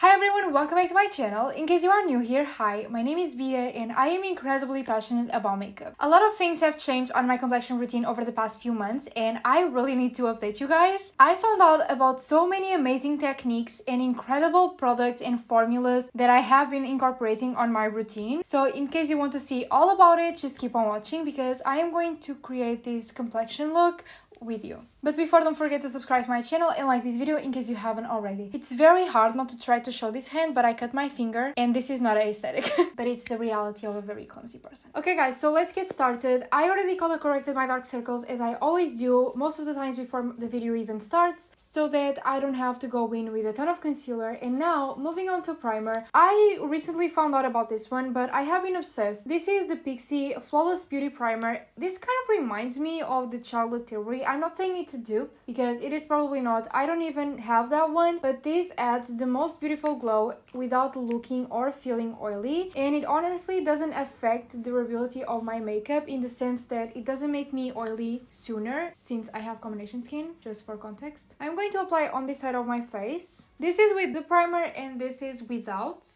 Hi everyone, welcome back to my channel. In case you are new here, hi, my name is Bia and I am incredibly passionate about makeup. A lot of things have changed on my complexion routine over the past few months and I really need to update you guys. I found out about so many amazing techniques and incredible products and formulas that I have been incorporating on my routine. So in case you want to see all about it, just keep on watching because I am going to create this complexion look with you. But before, don't forget to subscribe to my channel and like this video in case you haven't already. It's very hard not to try to show this hand, but I cut my finger and this is not aesthetic, but it's the reality of a very clumsy person. Okay guys, so let's get started. I already color corrected my dark circles as I always do most of the times before the video even starts, so that I don't have to go in with a ton of concealer. And now, moving on to primer. I recently found out about this one, but I have been obsessed. This is the Pixi Flawless Beauty Primer. This kind of reminds me of the Charlotte Tilbury. I'm not saying it's a dupe because it is probably not. I don't even have that one, but this adds the most beautiful glow without looking or feeling oily, and it honestly doesn't affect the durability of my makeup in the sense that it doesn't make me oily sooner since I have combination skin, just for context. I'm going to apply on this side of my face. This is with the primer and this is without.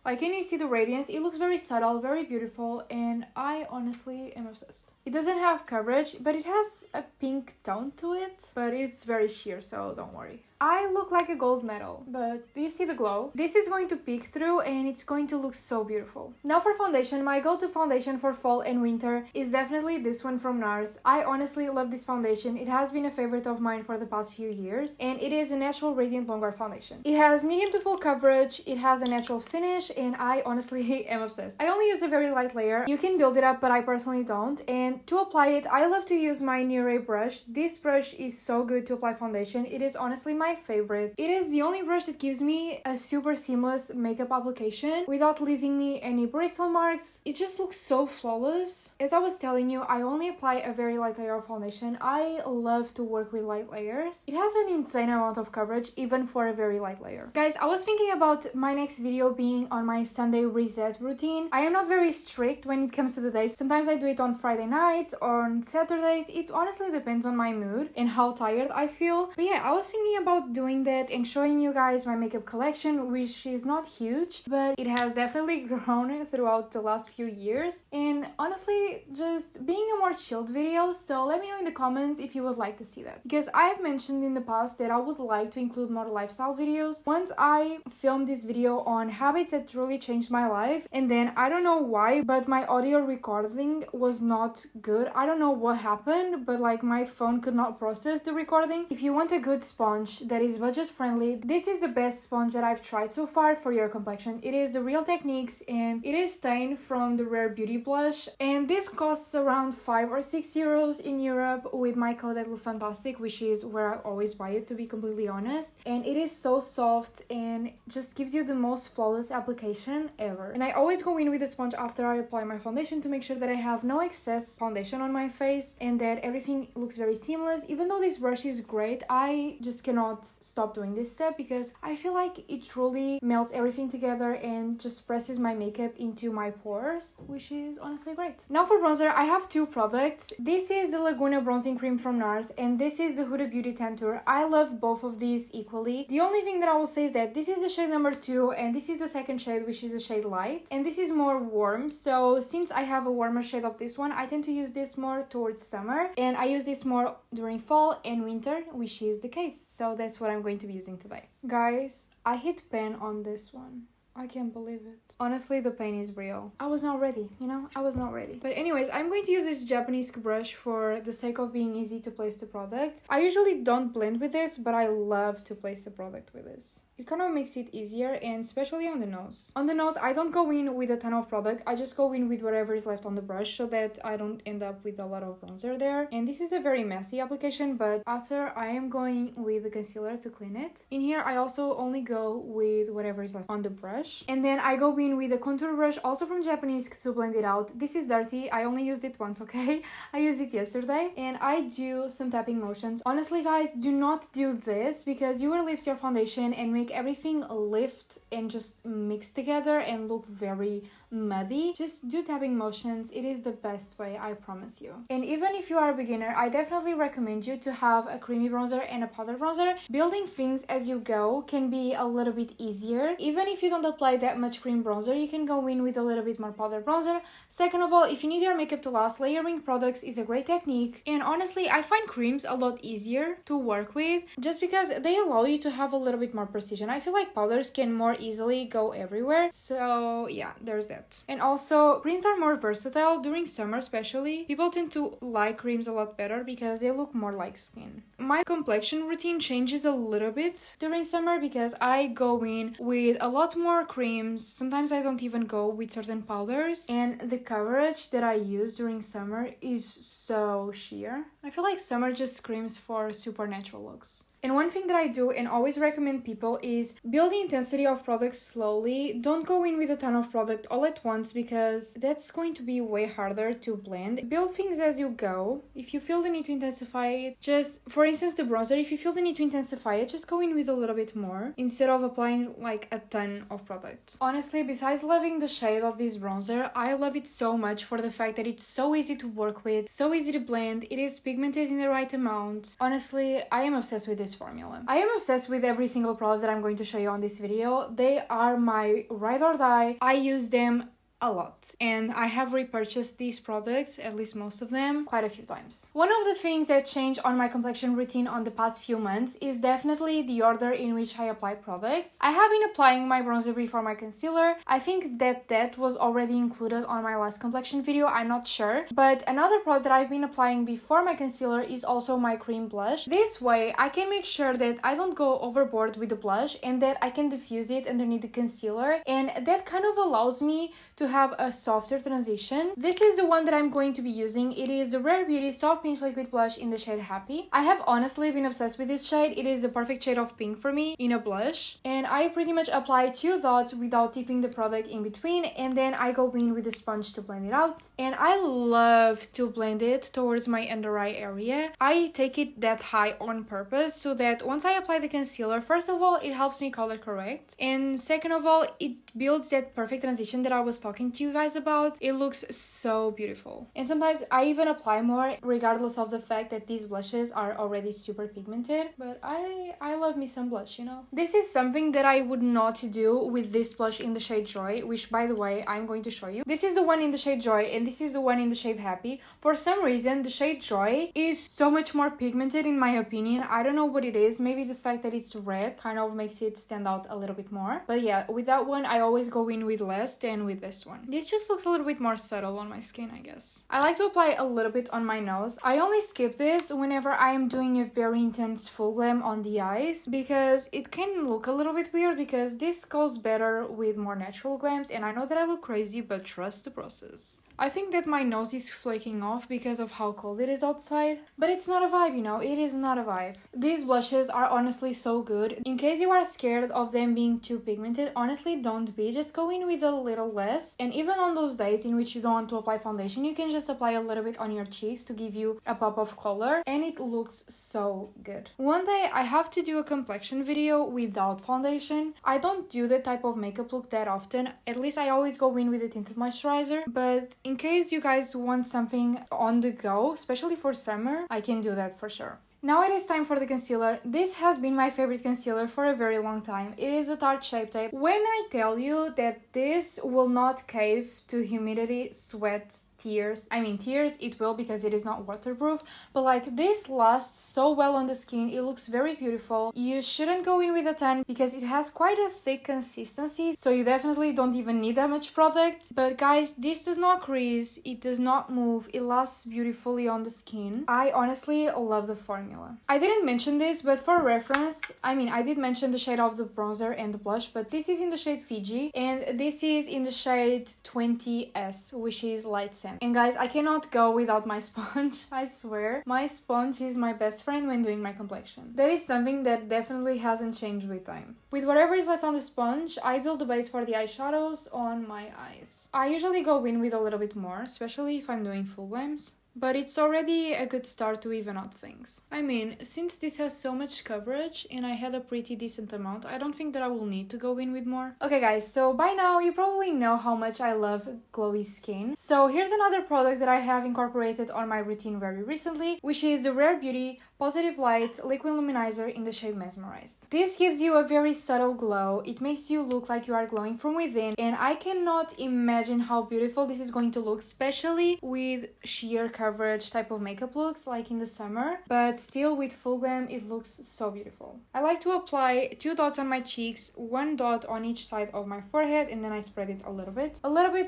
Like, can you see the radiance? It looks very subtle, very beautiful, and I honestly am obsessed. It doesn't have coverage, but it has a pink tone to it, but it's very sheer, so don't worry. I look like a gold medal, but do you see the glow? This is going to peek through and it's going to look so beautiful. Now for foundation, my go-to foundation for fall and winter is definitely this one from NARS. I honestly love this foundation. It has been a favorite of mine for the past few years, and it is a natural radiant longwear foundation. It has medium to full coverage, it has a natural finish, and I honestly am obsessed. I only use a very light layer. You can build it up, but I personally don't. And to apply it, I love to use my Nure brush. This brush is so good to apply foundation. It is honestly my favorite. It is the only brush that gives me a super seamless makeup application without leaving me any bristle marks. It just looks so flawless. As I was telling you, I only apply a very light layer of foundation. I love to work with light layers. It has an insane amount of coverage even for a very light layer. Guys, I was thinking about my next video being on my Sunday reset routine. I am not very strict when it comes to the days. Sometimes I do it on Friday nights or on Saturdays. It honestly depends on my mood and how tired I feel. But yeah, I was thinking about doing that and showing you guys my makeup collection, which is not huge, but it has definitely grown throughout the last few years, and honestly just being a more chilled video. So let me know in the comments if you would like to see that, because I have mentioned in the past that I would like to include more lifestyle videos. Once I filmed this video on habits that truly changed my life, and then I don't know why, but my audio recording was not good. I don't know what happened, but like my phone could not process the recording. If you want a good sponge that is budget friendly, this is the best sponge that I've tried so far for your complexion. It is the Real Techniques and it is stained from the Rare Beauty blush, and this costs around 5 or 6 euros in Europe with my code Fantastic, which is where I always buy it, to be completely honest. And it is so soft and just gives you the most flawless application ever. And I always go in with a sponge after I apply my foundation to make sure that I have no excess foundation on my face and that everything looks very seamless. Even though this brush is great, I just cannot stop doing this step because I feel like it truly melts everything together and just presses my makeup into my pores, which is honestly great. Now for bronzer, I have two products. This is the Laguna Bronzing Cream from NARS and this is the Huda Beauty Tantour. I love both of these equally. The only thing that I will say is that this is the shade number 2 and this is the second shade, which is the shade light, and this is more warm. So since I have a warmer shade of this one, I tend to use this more towards summer, and I use this more during fall and winter, which is the case. So that's what I'm going to be using today. Guys, I hit pan on this one. I can't believe it. Honestly, the pain is real. I was not ready, you know? I was not ready. But anyways, I'm going to use this Japanese brush for the sake of being easy to place the product. I usually don't blend with this, but I love to place the product with this. It kind of makes it easier, and especially on the nose. On the nose, I don't go in with a ton of product. I just go in with whatever is left on the brush so that I don't end up with a lot of bronzer there. And this is a very messy application, but after I am going with the concealer to clean it. In here, I also only go with whatever is left on the brush. And then I go in with a contour brush, also from Japanese, to blend it out. This is dirty. I only used it once, okay? I used it yesterday. And I do some tapping motions. Honestly, guys, do not do this because you will lift your foundation and make make everything lift and just mix together and look very muddy, just do tapping motions. It is the best way, I promise you. And even if you are a beginner, I definitely recommend you to have a creamy bronzer and a powder bronzer. Building things as you go can be a little bit easier. Even if you don't apply that much cream bronzer, you can go in with a little bit more powder bronzer. Second of all, if you need your makeup to last, layering products is a great technique. And honestly, I find creams a lot easier to work with just because they allow you to have a little bit more precision. I feel like powders can more easily go everywhere. So yeah, there's that. And also, creams are more versatile during summer especially. People tend to like creams a lot better because they look more like skin. My complexion routine changes a little bit during summer because I go in with a lot more creams. Sometimes I don't even go with certain powders, and the coverage that I use during summer is so sheer. I feel like summer just screams for supernatural looks. And one thing that I do and always recommend people is build the intensity of products slowly. Don't go in with a ton of product all at once because that's going to be way harder to blend. Build things as you go. If you feel the need to intensify it, just, for instance, the bronzer, if you feel the need to intensify it, just go in with a little bit more instead of applying like a ton of product. Honestly, besides loving the shade of this bronzer, I love it so much for the fact that it's so easy to work with, so easy to blend, it is pigmented in the right amount. Honestly, I am obsessed with this formula. I am obsessed with every single product that I'm going to show you on this video. They are my ride or die. I use them a lot, and I have repurchased these products, at least most of them, quite a few times. One of the things that changed on my complexion routine on the past few months is definitely the order in which I apply products. I have been applying my bronzer before my concealer. I think that was already included on my last complexion video, I'm not sure. But another product that I've been applying before my concealer is also my cream blush. This way I can make sure that I don't go overboard with the blush and that I can diffuse it underneath the concealer, and that kind of allows me to have a softer transition. This is the one that I'm going to be using. It is the Rare Beauty Soft Pinch Liquid Blush in the shade Happy. I have honestly been obsessed with this shade. It is the perfect shade of pink for me in a blush, and I pretty much apply 2 dots without dipping the product in between, and then I go in with a sponge to blend it out. And I love to blend it towards my under eye area. I take it that high on purpose so that once I apply the concealer, first of all, it helps me color correct, and second of all, it builds that perfect transition that I was talking to you guys about. It looks so beautiful. And sometimes I even apply more regardless of the fact that these blushes are already super pigmented, but I love me some blush, you know. This is something that I would not do with this blush in the shade Joy, which by the way I'm going to show you. This is the one in the shade Joy and this is the one in the shade Happy. For some reason the shade Joy is so much more pigmented in my opinion. I don't know what it is. Maybe the fact that it's red kind of makes it stand out a little bit more. But yeah, with that one I always go in with less than with this one. This just looks a little bit more subtle on my skin, I guess. I like to apply a little bit on my nose. I only skip this whenever I am doing a very intense full glam on the eyes because it can look a little bit weird, because this goes better with more natural glams, and I know that I look crazy, but trust the process. I think that my nose is flaking off because of how cold it is outside, but it's not a vibe, you know, it is not a vibe. These blushes are honestly so good. In case you are scared of them being too pigmented, honestly don't be, just go in with a little less. And even on those days in which you don't want to apply foundation, you can just apply a little bit on your cheeks to give you a pop of color, and it looks so good. One day I have to do a complexion video without foundation. I don't do that type of makeup look that often, at least I always go in with a tinted moisturizer, but in case you guys want something on the go, especially for summer, I can do that for sure. Now it is time for the concealer. This has been my favorite concealer for a very long time. It is a Tarte Shape Tape. When I tell you that this will not cave to humidity, sweat, tears, it will because it is not waterproof, but like this lasts so well on the skin. It looks very beautiful. You shouldn't go in with a ton because it has quite a thick consistency, so you definitely don't even need that much product. But guys, this does not crease, it does not move, it lasts beautifully on the skin. I honestly love the formula. I didn't mention this, but for reference, I did mention the shade of the bronzer and the blush, but this is in the shade Fiji and this is in the shade 20S, which is light sand. And guys, I cannot go without my sponge. I swear, my sponge is my best friend when doing my complexion. That is something that definitely hasn't changed with time. With whatever is left on the sponge, I build the base for the eyeshadows on my eyes. I usually go in with a little bit more, especially if I'm doing full glams, but it's already a good start to even out things. I mean, since this has so much coverage and I had a pretty decent amount, I don't think that I will need to go in with more. Okay guys, so by now you probably know how much I love glowy skin. So here's another product that I have incorporated on my routine very recently, which is the Rare Beauty Positive Light Liquid Luminizer in the shade Mesmerized. This gives you a very subtle glow. It makes you look like you are glowing from within, and I cannot imagine how beautiful this is going to look, especially with sheer coverage type of makeup looks like in the summer, but still with full glam it looks so beautiful. I like to apply 2 dots on my cheeks, 1 dot on each side of my forehead, and then I spread it a little bit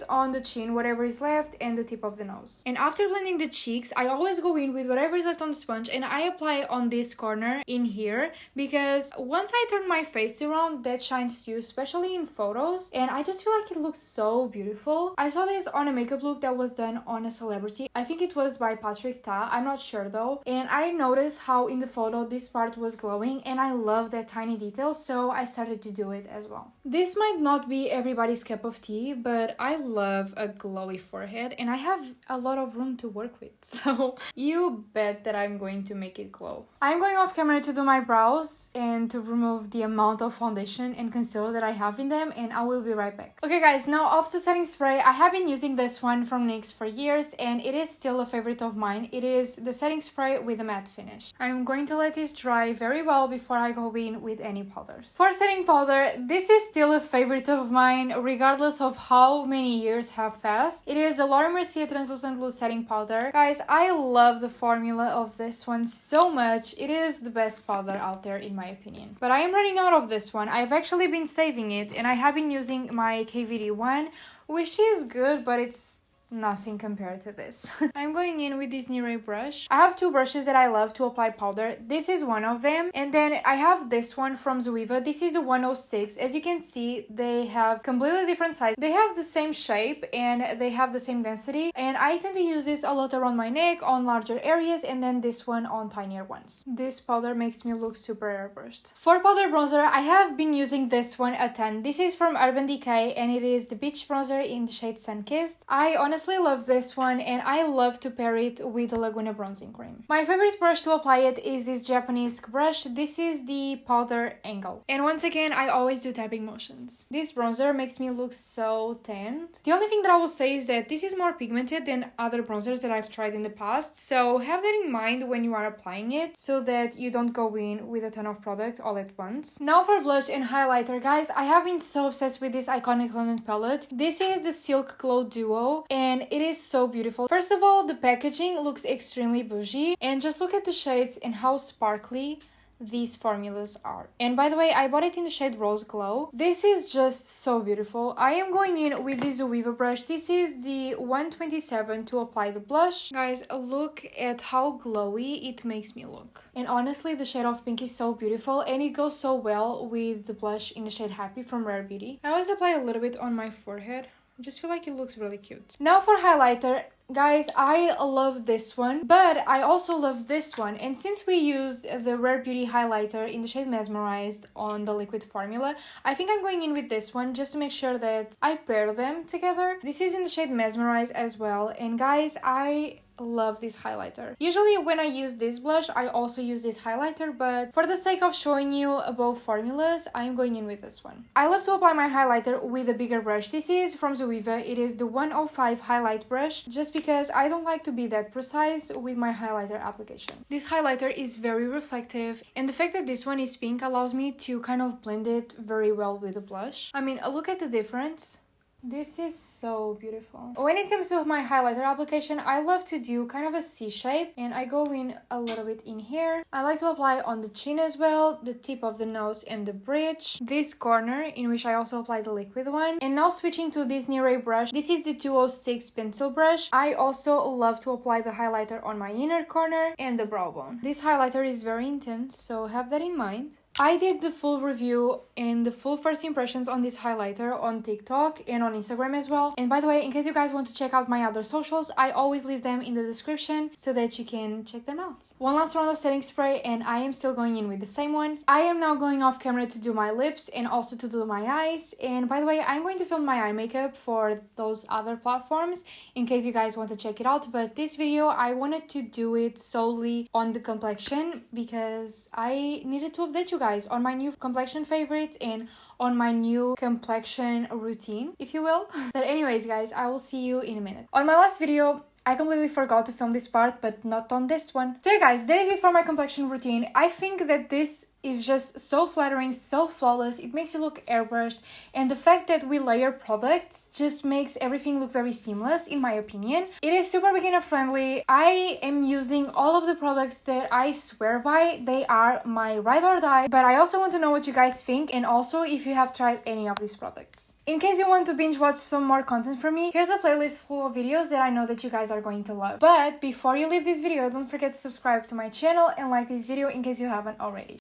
on the chin, whatever is left, and the tip of the nose. And after blending the cheeks, I always go in with whatever is left on the sponge, and I apply on this corner in here, because once I turn my face around, that shines too, especially in photos, and I just feel like it looks so beautiful. I saw this on a makeup look that was done on a celebrity. I think it was by Patrick Ta, I'm not sure though, and I noticed how in the photo this part was glowing, and I love that tiny detail, so I started to do it as well. This might not be everybody's cup of tea, but I love a glowy forehead, and I have a lot of room to work with, so you bet that I'm going to make it glow. I'm going off camera to do my brows and to remove the amount of foundation and concealer that I have in them, and I will be right back. Okay guys, now off the setting spray. I have been using this one from NYX for years, and it is still a favorite of mine. It is the setting spray with a matte finish. I'm going to let this dry very well before I go in with any powders. For setting powder, this is still a favorite of mine regardless of how many years have passed. It is the Laura Mercier Translucent Glue Setting Powder. Guys, I love the formula of this one so much. It is the best powder out there in my opinion. But I am running out of this one. I've actually been saving it, and I have been using my KVD one, which is good, but it's nothing compared to this. I'm going in with this Nirei brush. I have 2 brushes that I love to apply powder. This is one of them, and then I have this one from Zoeva. This is the 106. As you can see, they have completely different sizes. They have the same shape and they have the same density, and I tend to use this a lot around my neck on larger areas, and then this one on tinier ones. This powder makes me look super airbrushed. For powder bronzer, I have been using this one a ton. This is from Urban Decay, and it is the Beach Bronzer in the shade Sunkissed. I honestly love this one, and I love to pair it with the Laguna bronzing cream. My favorite brush to apply it is this Japanese brush. This is the Powder Angle, and once again I always do tapping motions. This bronzer makes me look so tanned. The only thing that I will say is that this is more pigmented than other bronzers that I've tried in the past, so have that in mind when you are applying it so that you don't go in with a ton of product all at once. Now for blush and highlighter, guys, I have been so obsessed with this iconic London palette. This is the Silk Glow Duo, and it is so beautiful. First of all, the packaging looks extremely bougie, and just look at the shades and how sparkly these formulas are. And by the way, I bought it in the shade Rose Glow. This is just so beautiful. I am going in with this Zoeva brush. This is the 127 to apply the blush. Guys, look at how glowy it makes me look. And honestly, the shade of pink is so beautiful, and it goes so well with the blush in the shade Happy from Rare Beauty. I always apply a little bit on my forehead. I just feel like it looks really cute. Now for highlighter. Guys, I love this one, but I also love this one, and since we used the Rare Beauty highlighter in the shade Mesmerized on the liquid formula, I think I'm going in with this one just to make sure that I pair them together. This is in the shade Mesmerized as well, and guys, I love this highlighter. Usually when I use this blush, I also use this highlighter, but for the sake of showing you both formulas, I'm going in with this one. I love to apply my highlighter with a bigger brush. This is from Zoeva. It is the 105 highlight brush, just because I don't like to be that precise with my highlighter application. This highlighter is very reflective, and the fact that this one is pink allows me to kind of blend it very well with the blush. I mean, look at the difference. This is so beautiful. When it comes to my highlighter application, I love to do kind of a C shape, and I go in a little bit in here. I like to apply on the chin as well, the tip of the nose and the bridge, this corner in which I also apply the liquid one. And now switching to this Nirei brush, this is the 206 pencil brush. I also love to apply the highlighter on my inner corner and the brow bone. This highlighter is very intense, so have that in mind. I did the full review and the full first impressions on this highlighter on TikTok and on Instagram as well. And by the way, in case you guys want to check out my other socials, I always leave them in the description so that you can check them out. One last round of setting spray and I am still going in with the same one. I am now going off camera to do my lips and also to do my eyes. And by the way, I'm going to film my eye makeup for those other platforms in case you guys want to check it out. But this video, I wanted to do it solely on the complexion because I needed to update you guys on my new complexion favorites and on my new complexion routine, if you will. But anyways, guys, I will see you in a minute. On my last video, I completely forgot to film this part, but not on this one. So yeah, guys, that is it for my complexion routine. I think that this is just so flattering, so flawless. It makes you look airbrushed, and the fact that we layer products just makes everything look very seamless, in my opinion. It is super beginner friendly. I am using all of the products that I swear by. They are my ride or die, but I also want to know what you guys think and also if you have tried any of these products. In case you want to binge watch some more content from me, here's a playlist full of videos that I know that you guys are going to love. But before you leave this video, don't forget to subscribe to my channel and like this video in case you haven't already.